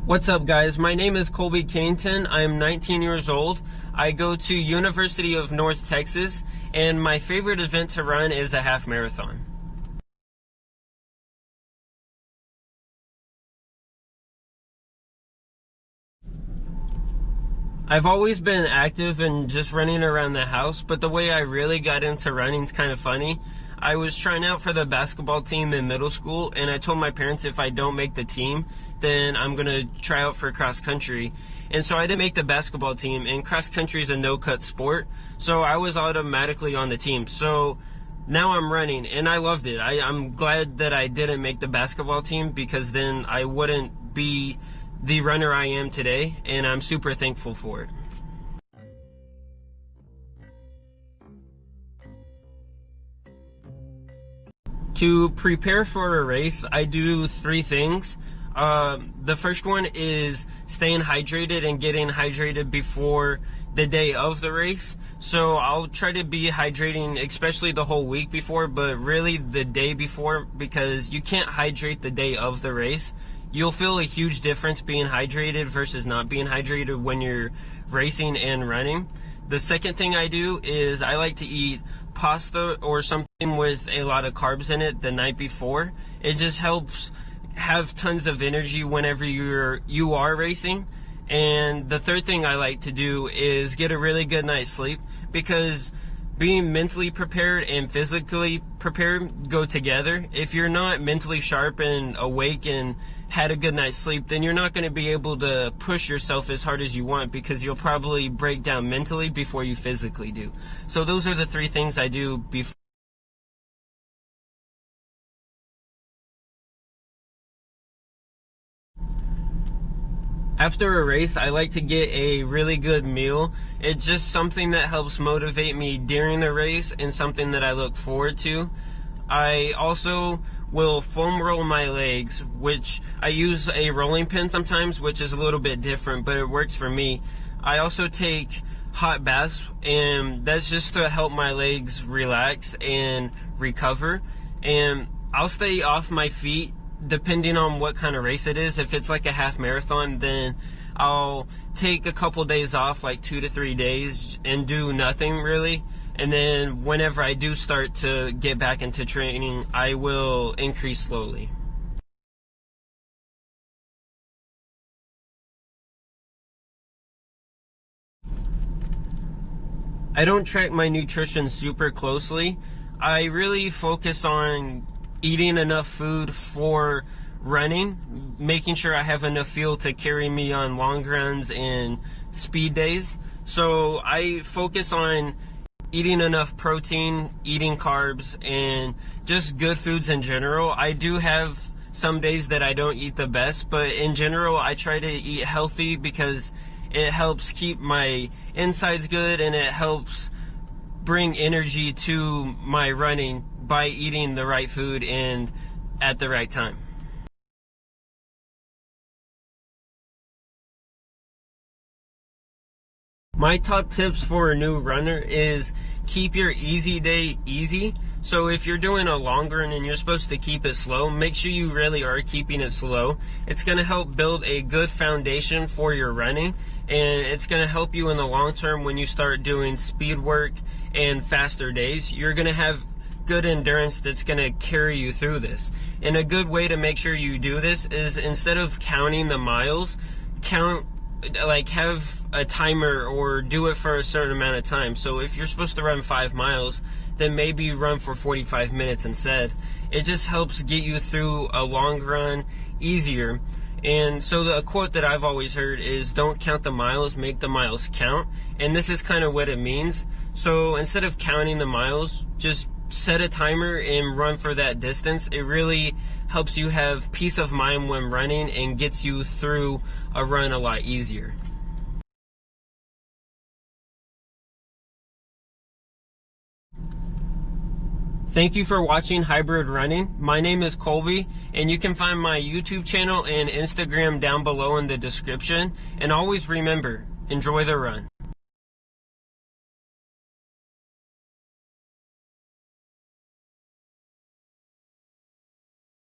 What's up, guys? My name is Kolby. I am 19 years old. I go to University of North Texas, and my favorite event to run is a half marathon. I've always been active and just running around the house, but the way I really got into running is kind of funny. I was trying out for the basketball team in middle school, and I told my parents if I don't make the team, then I'm going to try out for cross country. And so I didn't make the basketball team, and cross country is a no-cut sport, so I was automatically on the team. So now I'm running, and I loved it. I'm glad that I didn't make the basketball team, because then I wouldn't be the runner I am today, and I'm super thankful for it. To prepare for a race, I do three things. The first one is staying hydrated and getting hydrated before the day of the race. So I'll try to be hydrating, especially the whole week before, but really the day before, because you can't hydrate the day of the race. You'll feel a huge difference being hydrated versus not being hydrated when you're racing and running. The second thing I do is I like to eat pasta or something with a lot of carbs in it the night before. It just helps have tons of energy whenever you are racing. And the third thing I like to do is get a really good night's sleep, because being mentally prepared and physically prepared go together. If you're not mentally sharp and awake and had a good night's sleep, then you're not going to be able to push yourself as hard as you want, because you'll probably break down mentally before you physically do. So those are the three things I do before. After a race, I like to get a really good meal. It's just something that helps motivate me during the race and something that I look forward to. I also will foam roll my legs, which I use a rolling pin sometimes, which is a little bit different, but it works for me. I also take hot baths, and that's just to help my legs relax and recover. And I'll stay off my feet depending on what kind of race it is. If it's like a half marathon, then I'll take a couple days off, like 2 to 3 days, and do nothing really. And then whenever I do start to get back into training, I will increase slowly. I don't track my nutrition super closely. I really focus on eating enough food for running, making sure I have enough fuel to carry me on long runs and speed days. So I focus on eating enough protein, eating carbs, and just good foods in general. I do have some days that I don't eat the best, but in general I try to eat healthy, because it helps keep my insides good, and it helps bring energy to my running by eating the right food and at the right time. My top tips for a new runner is keep your easy day easy. So if you're doing a long run and you're supposed to keep it slow, make sure you really are keeping it slow. It's going to help build a good foundation for your running, and it's going to help you in the long term when you start doing speed work and faster days. You're going to have good endurance that's going to carry you through this. And a good way to make sure you do this is, instead of counting the miles, have a timer or do it for a certain amount of time. So if you're supposed to run 5 miles, then maybe you run for 45 minutes instead. It just helps get you through a long run easier. And so the quote that I've always heard is, don't count the miles, make the miles count. And this is kind of what it means. So instead of counting the miles, just set a timer and run for that distance. It really helps you have peace of mind when running and gets you through a run a lot easier. Thank you for watching Hybrid Running. My name is Kolby, and you can find my YouTube channel and Instagram down below in the description. And always remember, enjoy the run.